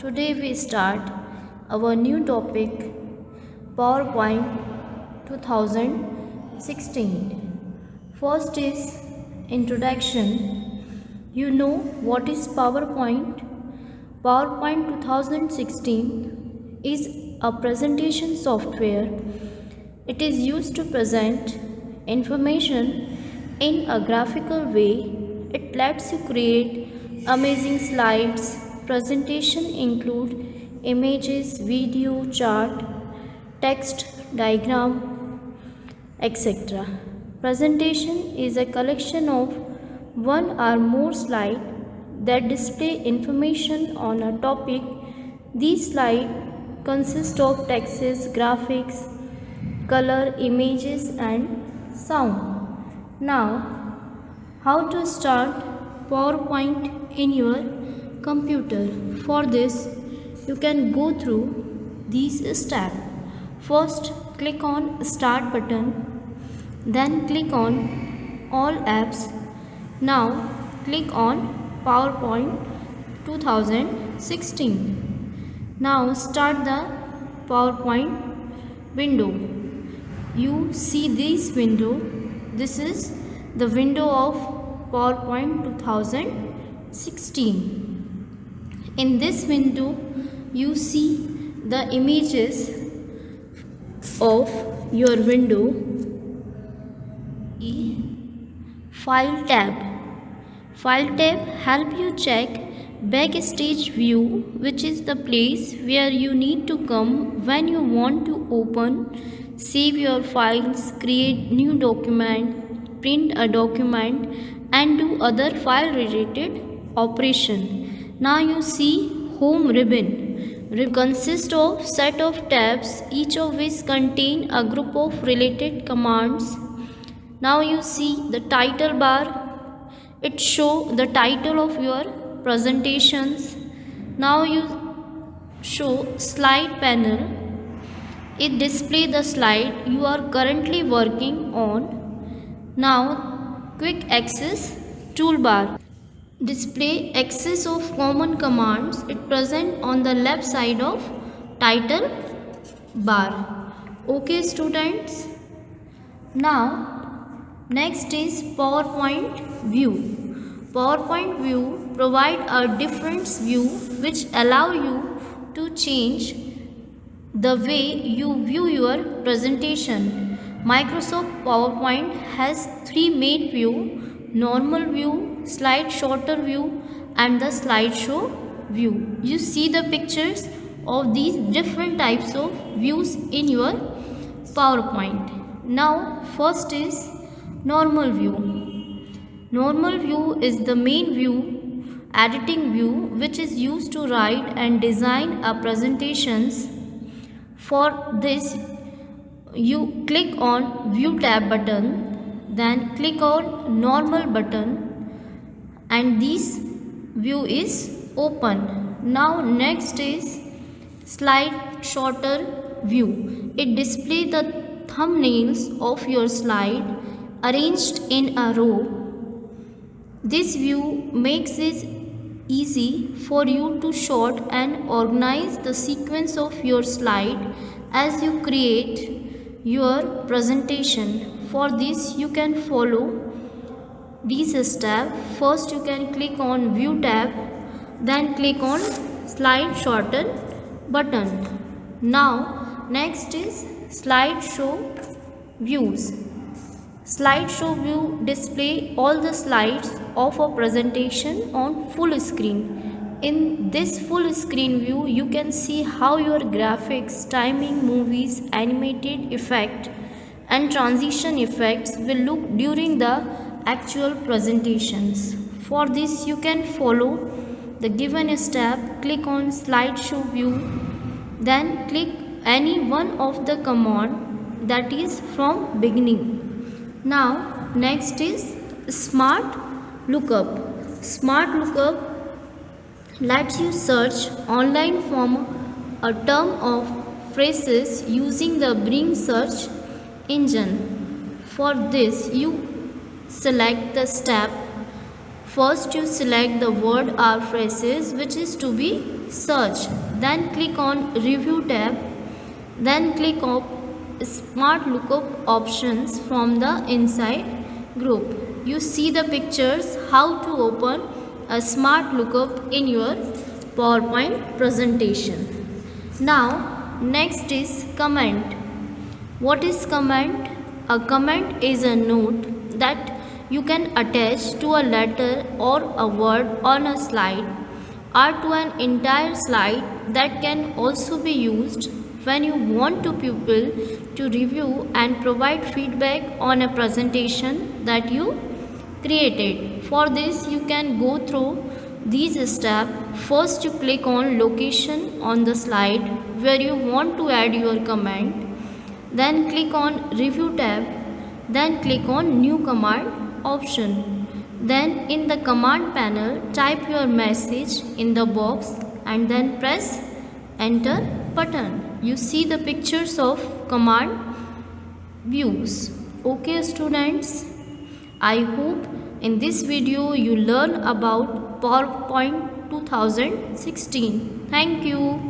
Today we start our new topic PowerPoint 2016. First is introduction. You know what is PowerPoint? PowerPoint 2016 is a presentation software. It is used to present information in a graphical way. It lets you create amazing slides. Presentation include images, video, chart, text, diagram, etc. Presentation is a collection of one or more slides that display information on a topic. These slides consist of text, graphics, color, images and sound. Now, how to start PowerPoint in your computer? For this, you can go through these steps. First, click on Start button, then click on All Apps. Now, click on PowerPoint 2016. Now, start the PowerPoint window. You see this window. This is the window of PowerPoint 2016. In this window, you see the images of your window. File tab. File tab help you check backstage view, which is the place where you need to come when you want to open, save your files, create new document, print a document and do other file related operation. Now you see home ribbon. Ribbon consists of set of tabs, each of which contain a group of related commands. Now you see the title bar. It show the title of your presentations. Now you show slide panel. It display the slide you are currently working on. Now quick access toolbar. Display access of common commands. It present on the left side of title bar. Okay students. Now next is PowerPoint view. PowerPoint view provide a different view which allow you to change the way you view your presentation. Microsoft PowerPoint has three main views: normal view, slide sorter view and the slideshow view. You see the pictures of these different types of views in your PowerPoint. Now first is normal view. Normal view is the main view, editing view, which is used to write and design a presentations. For this, you click on View tab button, then click on Normal button, and this view is open. Now next is Slide Sorter view. It displays the thumbnails of your slide arranged in a row. This view makes it easy for you to sort and organize the sequence of your slide as you create your presentation. For this, you can follow these steps. First, you can click on View tab, then click on Slide Sorter button. Now, next is Slideshow views. Slideshow view display all the slides of a presentation on full screen. In this full screen view, you can see how your graphics, timing, movies, animated effect and transition effects will look during the actual presentations. For this, you can follow the given step. Click on slideshow view, then click any one of the command that is from beginning. Now next is Smart Lookup. Smart Lookup lets you search online for a term of phrases using the Bing search engine. For this, you select the step. First, you select the word or phrases which is to be search, then click on review tab, then click on smart lookup options from the inside group. You see the pictures how to open a smart lookup in your PowerPoint presentation. Now next is comment. What is comment? A comment is a note that you can attach to a letter or a word on a slide or to an entire slide that can also be used when you want to people to review and provide feedback on a presentation that you created. For this you can go through these steps. First you click on location on the slide where you want to add your comment. Then click on review tab, then click on new command option. Then in the command panel type your message in the box and then press enter button. You see the pictures of command views. Okay students, I hope in this video you learn about PowerPoint 2016. Thank you.